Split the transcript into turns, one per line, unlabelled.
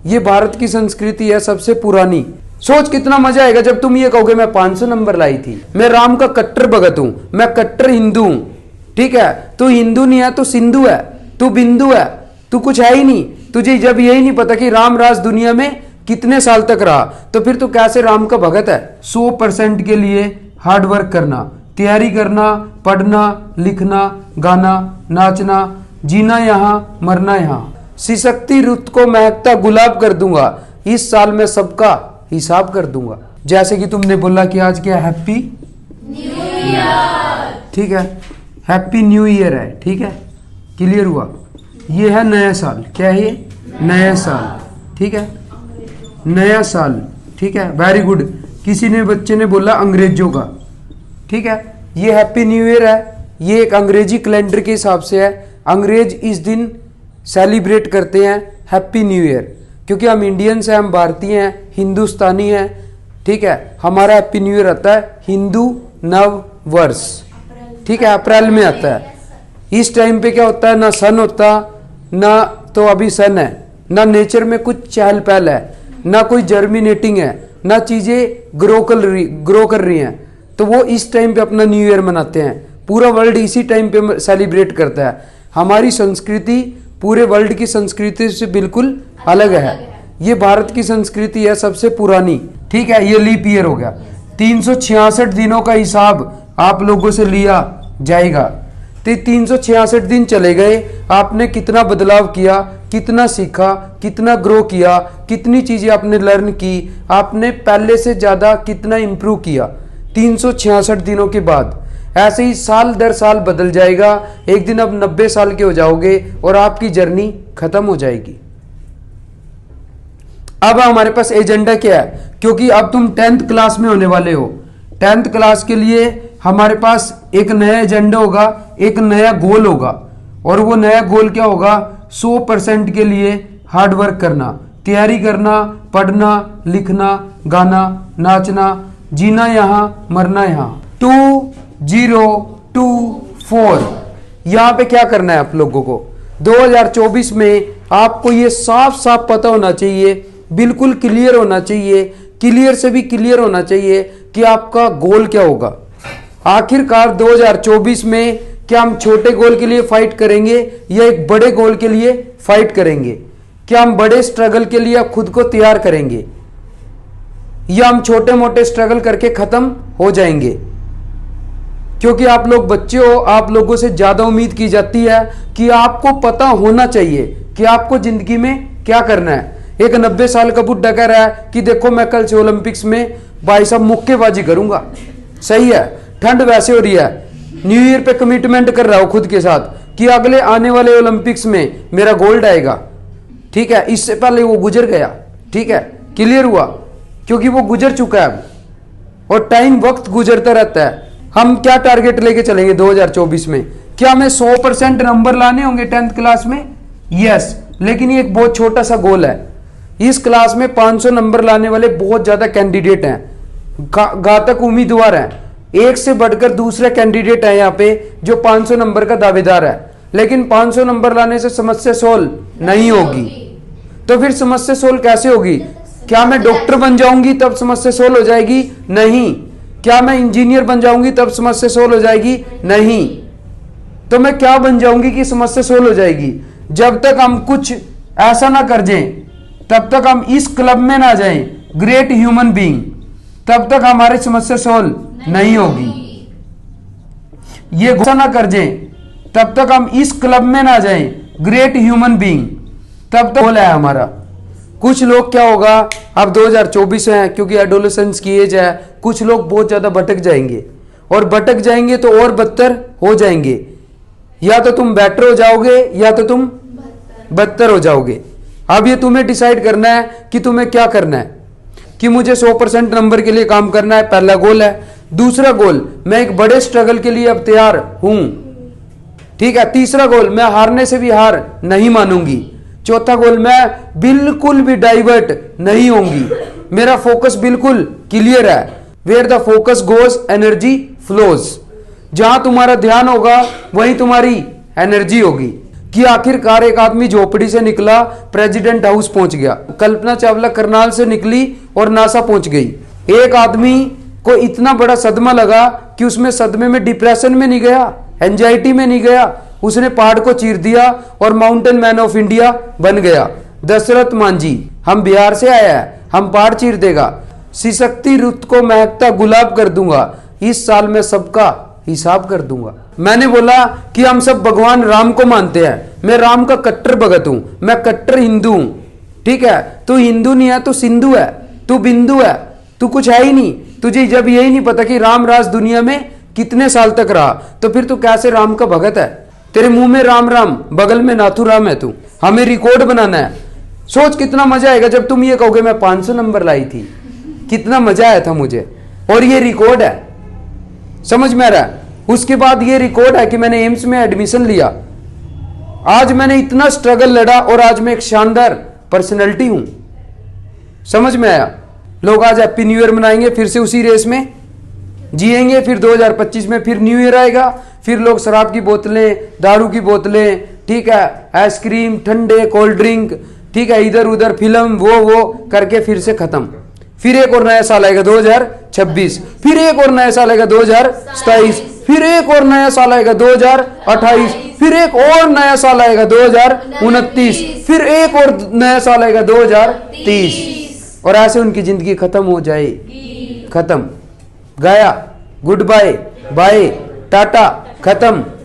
ये भारत की संस्कृति है सबसे पुरानी। सोच कितना मजा आएगा जब तुम ये कहोगे मैं 500 नंबर लाई थी, मैं राम का कट्टर भगत हूं, मैं कट्टर हिंदू हूं। ठीक है, तू हिंदू नहीं है, तू सिंधु है, तू बिंदु है, तू कुछ है ही नहीं। तुझे जब यही नहीं पता कि राम राज दुनिया में कितने साल तक रहा, तो फिर तू कैसे राम का भगत है। 100% के लिए हार्ड वर्क करना, तैयारी करना, पढ़ना, लिखना, गाना, नाचना, जीना यहाँ मरना यहाँ। सिसकती रुत को महकता गुलाब कर दूंगा, इस साल में सबका हिसाब कर दूंगा। जैसे कि तुमने बोला कि आज क्या हैप्पी न्यू ईयर, ठीक है, हैप्पी न्यू ईयर है, ठीक है, क्लियर हुआ। ये है नया साल, क्या है ये नया साल, ठीक है, नया साल, ठीक है, वेरी गुड। किसी ने बच्चे ने बोला अंग्रेजों का, ठीक है, ये हैप्पी न्यू ईयर है, ये एक अंग्रेजी कैलेंडर के हिसाब से है। अंग्रेज इस दिन सेलिब्रेट करते हैं हैप्पी न्यू ईयर, क्योंकि हम इंडियंस हैं, हम भारतीय हैं, हिंदुस्तानी हैं, ठीक है। हमारा हैप्पी न्यू ईयर आता है हिंदू नव वर्ष, ठीक है, अप्रैल में आता है। इस टाइम पे क्या होता है, ना सन होता, ना तो अभी सन है, ना नेचर में कुछ चहल पहल है, ना कोई जर्मिनेटिंग है, ना चीजें ग्रो कर रही हैं। तो वो इस टाइम पे अपना न्यू ईयर मनाते हैं। पूरा वर्ल्ड इसी टाइम पे सेलिब्रेट करता है। हमारी संस्कृति पूरे वर्ल्ड की संस्कृति से बिल्कुल अलग है। ये भारत की संस्कृति है सबसे पुरानी, ठीक है। ये लीप ईयर हो गया। 366 दिनों का हिसाब आप लोगों से लिया जाएगा। तो 366 दिन चले गए, आपने कितना बदलाव किया, कितना सीखा, कितना ग्रो किया, कितनी चीजें आपने लर्न की, आपने पहले से ज्यादा कितना इंप्रूव किया 366 दिनों के बाद। ऐसे ही साल दर साल बदल जाएगा। एक दिन अब 90 साल के हो जाओगे और आपकी जर्नी खत्म हो जाएगी। अब हमारे पास एजेंडा क्या है, क्योंकि अब तुम 10th क्लास में होने वाले हो। 10th क्लास के लिए हमारे पास एक नया एजेंडा होगा, एक नया गोल होगा। और वो नया गोल क्या होगा, 100% के लिए हार्ड वर्क करना, तैयारी करना, पढ़ना, लिखना, गाना, नाचना, जीना यहाँ मरना यहाँ। 2024 यहाँ पे क्या करना है आप लोगों को। 2024 में आपको ये साफ साफ पता होना चाहिए, बिल्कुल क्लियर होना चाहिए, क्लियर से भी क्लियर होना चाहिए कि आपका गोल क्या होगा। आखिरकार 2024 में क्या हम छोटे गोल के लिए फाइट करेंगे या एक बड़े गोल के लिए फाइट करेंगे? क्या हम बड़े स्ट्रगल के लिए खुद को तैयार करेंगे या हम छोटे मोटे स्ट्रगल करके खत्म हो जाएंगे? क्योंकि आप लोग बच्चे हो, आप लोगों से ज्यादा उम्मीद की जाती है कि आपको पता होना चाहिए कि आपको जिंदगी में क्या करना है। एक 90 साल का बुढ़ा कह रहा है कि देखो मैं कल से ओलंपिक्स में भाई साहब मुक्केबाजी करूंगा। सही है, ठंड वैसे हो रही है, न्यू ईयर पे कमिटमेंट कर रहा हूं खुद के साथ कि अगले आने वाले ओलंपिक्स में मेरा गोल्ड आएगा, ठीक है। इससे पहले वो गुजर गया, ठीक है, क्लियर हुआ, क्योंकि वो गुजर चुका है और टाइम वक्त गुजरता रहता है। हम क्या टारगेट लेके चलेंगे 2024 में? क्या हमें 100% नंबर लाने होंगे 10th क्लास में? यस, लेकिन ये एक बहुत छोटा सा गोल है। इस क्लास में 500 नंबर लाने वाले बहुत ज्यादा कैंडिडेट हैं, घातक उम्मीदवार हैं। एक से बढ़कर दूसरे कैंडिडेट है यहाँ पे जो 500 नंबर का दावेदार है, लेकिन 500 नंबर लाने से समस्या सोल्व नहीं होगी। तो फिर समस्या सोल्व कैसे होगी? क्या मैं डॉक्टर बन जाऊंगी तब समस्या सोल्व हो जाएगी? नहीं। क्या मैं इंजीनियर बन जाऊंगी तब समस्या सोल्व हो जाएगी? नहीं। तो मैं क्या बन जाऊंगी कि समस्या सोल्व हो जाएगी? जब तक हम कुछ ऐसा ना कर जाएं, तब तक हम इस क्लब में ना जाएं, ग्रेट ह्यूमन बीइंग, तब तक हमारी समस्या सोल्व नहीं होगी। ये ऐसा ना कर जाएं, तब तक हम इस क्लब में ना जाएं, ग्रेट ह्यूमन बीइंग, तब तक गोल है हमारा। कुछ लोग क्या होगा, अब 2024 है क्योंकि एडोलेसेंस की एज है, कुछ लोग बहुत ज्यादा भटक जाएंगे और भटक जाएंगे तो और बदतर हो जाएंगे। या तो तुम बेटर हो जाओगे या तो तुम बदतर हो जाओगे। अब ये तुम्हें डिसाइड करना है कि तुम्हें क्या करना है, कि मुझे 100% नंबर के लिए काम करना है, पहला गोल है। दूसरा गोल, मैं एक बड़े स्ट्रगल के लिए अब तैयार हूं, ठीक है। तीसरा गोल, मैं हारने से भी हार नहीं मानूंगी। चौथा गोल, मैं बिल्कुल भी डाइवर्ट नहीं होंगी, मेरा फोकस बिल्कुल क्लियर है। Where the focus goes energy flows. जहां तुम्हारा ध्यान होगा वहीं तुम्हारी एनर्जी होगी। कि आखिरकार एक आदमी झोपड़ी से निकला, प्रेसिडेंट हाउस पहुंच गया। कल्पना चावला करनाल से निकली और नासा पहुंच गई। एक आदमी को इतना बड़ा सदमा लगा कि उसमें सदमे में डिप्रेशन में नहीं गया, एंजाइटी में नहीं गया, उसने पहाड़ को चीर दिया और माउंटेन मैन ऑफ इंडिया बन गया। दशरथ मांझी, हम बिहार से आया है, हम पहाड़ चीर देगा। सिसकती रुत को महकता गुलाब कर दूंगा, इस साल मैं सबका हिसाब कर दूंगा। मैंने बोला कि हम सब भगवान राम को मानते हैं, मैं राम का कट्टर भगत हूं, मैं कट्टर हिंदू हूं। ठीक है, तू हिंदू नहीं है, तू सिंधु है, तू बिंदु है, तू कुछ है ही नहीं। तुझे जब यही नहीं पता कि राम राज दुनिया में कितने साल तक रहा, तो फिर तू कैसे राम का भगत है? तेरे मुंह में राम राम, बगल में नाथू राम है तू। हमें रिकॉर्ड बनाना है। सोच कितना मजा आएगा जब तुम ये कहोगे मैं 500 नंबर लाई थी, कितना मजा आया था मुझे। और ये रिकॉर्ड है, समझ में आ रहा है? उसके बाद ये रिकॉर्ड है कि मैंने एम्स में एडमिशन लिया। आज मैंने इतना स्ट्रगल लड़ा और आज मैं एक शानदार पर्सनैलिटी हूं। समझ में आया? लोग आज हैप्पी न्यू ईयर मनाएंगे, फिर से उसी रेस में जिएंगे। फिर 2025 में फिर न्यू ईयर आएगा, फिर लोग शराब की बोतलें, दारू की बोतलें, ठीक है, आइसक्रीम, ठंडे, कोल्ड ड्रिंक, ठीक है, इधर उधर फिल्म, वो करके फिर से खत्म। फिर एक और नया साल आएगा 2026, फिर एक और नया साल आएगा 2027, फिर एक और नया साल आएगा 2028, फिर एक और नया साल आएगा 2029, फिर एक और नया साल आएगा 2030, और ऐसे उनकी जिंदगी खत्म हो जाएगी। खत्म, गया, गुड बाय, बाय, टाटा, खत्म।